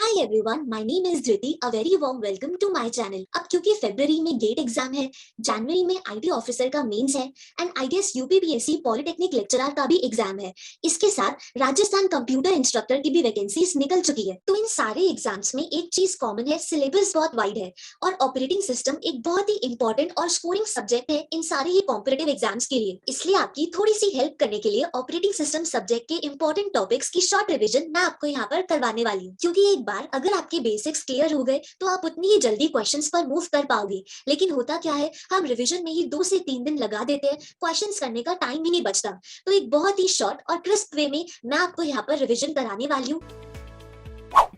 Hi everyone, my name is Dhriti. A very warm welcome to my channel. अब क्योंकि फरवरी में गेट एग्जाम है, जनवरी में आईटी ऑफिसर का मेंस है and I guess UPPSC polytechnic lecturer का भी एग्जाम है। इसके साथ राजस्थान कंप्यूटर इंस्ट्रक्टर की भी वैकेंसीज निकल चुकी है। तो इन सारे एग्जाम्स में एक चीज कॉमन है, सिलेबस बहुत वाइड है और ऑपरेटिंग सिस्टम एक बहुत ही इंपॉर्टेंट और स्कोरिंग सब्जेक्ट है इन सारे ही कॉम्पिटिटिव एग्जाम्स के लिए। इसलिए आपकी थोड़ी सी हेल्प करने के लिए ऑपरेटिंग सिस्टम सब्जेक्ट के इंपॉर्टेंट टॉपिक्स की शॉर्ट रिविजन मैं आपको यहाँ पर करवाने वाली हूँ, क्योंकि एक बार अगर आपके बेसिक्स क्लियर हो गए तो आप उतनी ही जल्दी क्वेश्चंस पर मूव कर पाओगे। लेकिन होता क्या है, हम रिवीजन में ही 2 से 3 दिन लगा देते हैं, क्वेश्चंस करने का टाइम ही नहीं बचता। तो एक बहुत ही शॉर्ट और क्रिस्प वे में मैं आपको यहाँ पर रिवीजन कराने वाली हूँ।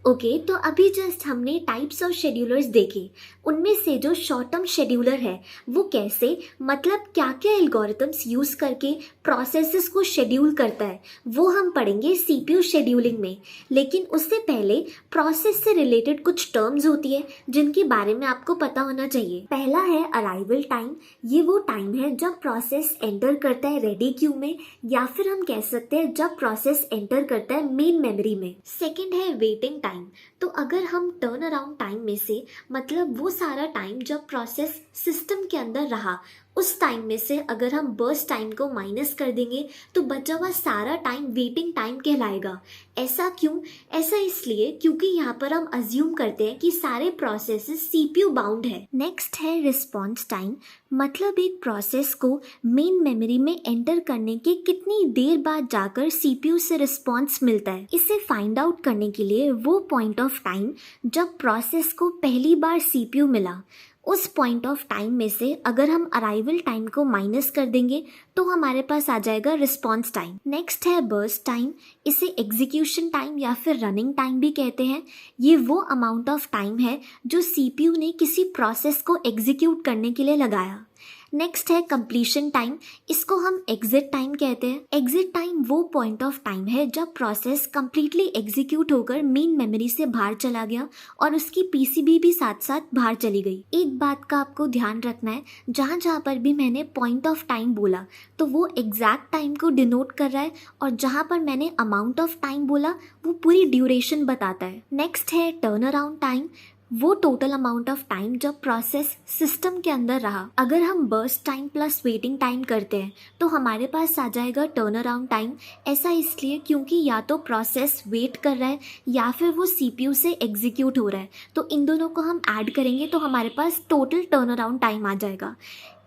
ओके, तो अभी जस्ट हमने टाइप्स ऑफ शेड्यूलर्स देखे। उनमें से जो शॉर्ट टर्म शेड्यूलर है वो कैसे, मतलब क्या क्या एल्गोरिथम्स यूज करके प्रोसेसेस को शेड्यूल करता है, वो हम पढ़ेंगे सीपीयू शेड्यूलिंग में। लेकिन उससे पहले प्रोसेस से रिलेटेड कुछ टर्म्स होती है जिनके बारे में आपको पता होना चाहिए। पहला है अराइवल टाइम। ये वो टाइम है जब प्रोसेस एंटर करता है रेडी क्यू में, या फिर हम कह सकते हैं जब प्रोसेस एंटर करता है मेन मेमोरी में। सेकेंड है वेटिंग टाइम। तो अगर हम टर्न अराउंड टाइम में से, मतलब वो सारा टाइम जब प्रोसेस सिस्टम के अंदर रहा, उस टाइम में से अगर हम बर्स्ट टाइम को माइनस कर देंगे तो बचा हुआ सारा टाइम वेटिंग टाइम कहलाएगा। ऐसा क्यों? ऐसा इसलिए क्योंकि यहाँ पर हम अज्यूम करते हैं कि सारे प्रोसेसेस सीपीयू बाउंड है। नेक्स्ट है रिस्पॉन्स टाइम, मतलब एक प्रोसेस को मेन मेमोरी में एंटर करने के कितनी देर बाद जाकर सीपीयू से रिस्पॉन्स मिलता है। इसे फाइंड आउट करने के लिए वो पॉइंट ऑफ टाइम जब प्रोसेस को पहली बार सीपीयू मिला, उस पॉइंट ऑफ टाइम में से अगर हम अराइवल टाइम को माइनस कर देंगे तो हमारे पास आ जाएगा रिस्पॉन्स टाइम। नेक्स्ट है बर्स्ट टाइम। इसे एग्जीक्यूशन टाइम या फिर रनिंग टाइम भी कहते हैं। ये वो अमाउंट ऑफ टाइम है जो सीपीयू ने किसी प्रोसेस को एग्जीक्यूट करने के लिए लगाया। नेक्स्ट है कंप्लीशन टाइम। इसको हम एग्जिट टाइम कहते हैं। एग्जिट टाइम वो पॉइंट ऑफ टाइम है जब प्रोसेस कंप्लीटली एग्जीक्यूट होकर मेन मेमोरी से बाहर चला गया और उसकी पीसीबी भी साथ साथ बाहर चली गई। एक बात का आपको ध्यान रखना है, जहाँ जहाँ पर भी मैंने पॉइंट ऑफ टाइम बोला तो वो एग्जैक्ट टाइम को डिनोट कर रहा है, और जहाँ पर मैंने अमाउंट ऑफ टाइम बोला वो पूरी ड्यूरेशन बताता है। नेक्स्ट है टर्न अराउंड टाइम। वो टोटल अमाउंट ऑफ टाइम जब प्रोसेस सिस्टम के अंदर रहा। अगर हम burst time plus waiting time करते हैं तो हमारे पास आ जाएगा टर्न अराउंड टाइम। ऐसा इसलिए क्योंकि या तो प्रोसेस वेट कर रहा है या फिर वो सीपीयू से एग्जीक्यूट हो रहा है, तो इन दोनों को हम ऐड करेंगे तो हमारे पास टोटल टर्न अराउंड टाइम आ जाएगा।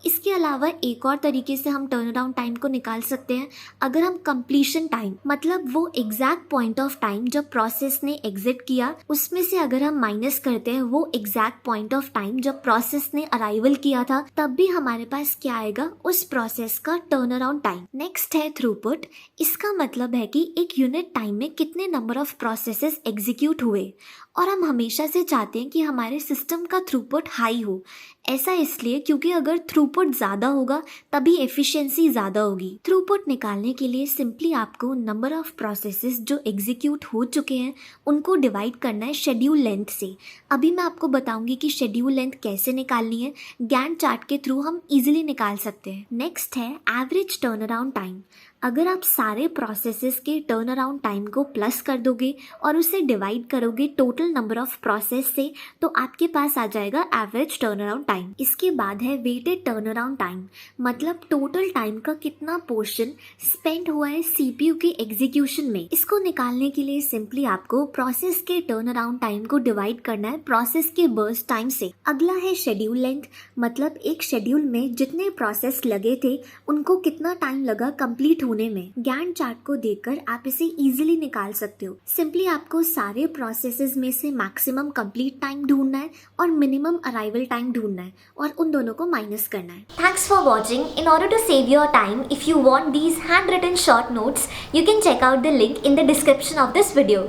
इसके अलावा एक और तरीके से हम टर्न अराउंड टाइम को निकाल सकते हैं। अगर हम कंप्लीशन टाइम, मतलब वो एग्जैक्ट पॉइंट ऑफ टाइम जब प्रोसेस ने एग्जिट किया, उसमें से अगर हम माइनस करते हैं वो एग्जैक्ट पॉइंट ऑफ टाइम जब प्रोसेस ने अराइवल किया था, तब भी हमारे पास क्या आएगा, उस प्रोसेस का टर्न अराउंड टाइम। नेक्स्ट है थ्रूपुट। इसका मतलब है कि एक यूनिट टाइम में कितने नंबर ऑफ प्रोसेसेस एग्जीक्यूट हुए, और हम हमेशा से चाहते हैं कि हमारे सिस्टम का थ्रूपुट हाई हो। ऐसा इसलिए क्योंकि अगर थ्रूपुट ज़्यादा होगा तभी एफिशिएंसी ज़्यादा होगी। थ्रूपुट निकालने के लिए सिंपली आपको नंबर ऑफ प्रोसेसेस जो एग्जीक्यूट हो चुके हैं उनको डिवाइड करना है शेड्यूल लेंथ से। अभी मैं आपको बताऊंगी कि शेड्यूल लेंथ कैसे निकालनी है। गैंट चार्ट के थ्रू हम इजीली निकाल सकते हैं। नेक्स्ट है एवरेज टर्न अराउंड टाइम। अगर आप सारे प्रोसेसेस के टर्न अराउंड टाइम को प्लस कर दोगे और उसे डिवाइड करोगे टोटल नंबर ऑफ प्रोसेस से, तो आपके पास आ जाएगा एवरेज टर्न अराउंड टाइम। इसके बाद है वेटेड टर्न अराउंड टाइम, मतलब टोटल टाइम का कितना पोर्शन स्पेंड हुआ है सीपीयू के एग्जीक्यूशन में। इसको निकालने के लिए सिंपली आपको प्रोसेस के टर्न अराउंड टाइम को डिवाइड करना है प्रोसेस के बर्स्ट टाइम से। अगला है शेड्यूल लेंथ, मतलब एक शेड्यूल में जितने प्रोसेस लगे थे उनको कितना टाइम लगा कंप्लीट होने में। गैंट चार्ट को देखकर आप इसे इजीली निकाल सकते हो। सिंपली आपको सारे प्रोसेसेस में से मैक्सिमम कंप्लीट टाइम ढूंढना है और मिनिमम अराइवल टाइम ढूंढना है, और उन दोनों को माइनस करना है। Thanks for watching. In order to save your time, if you want these hand written short notes, you can check out the link in the description of this video.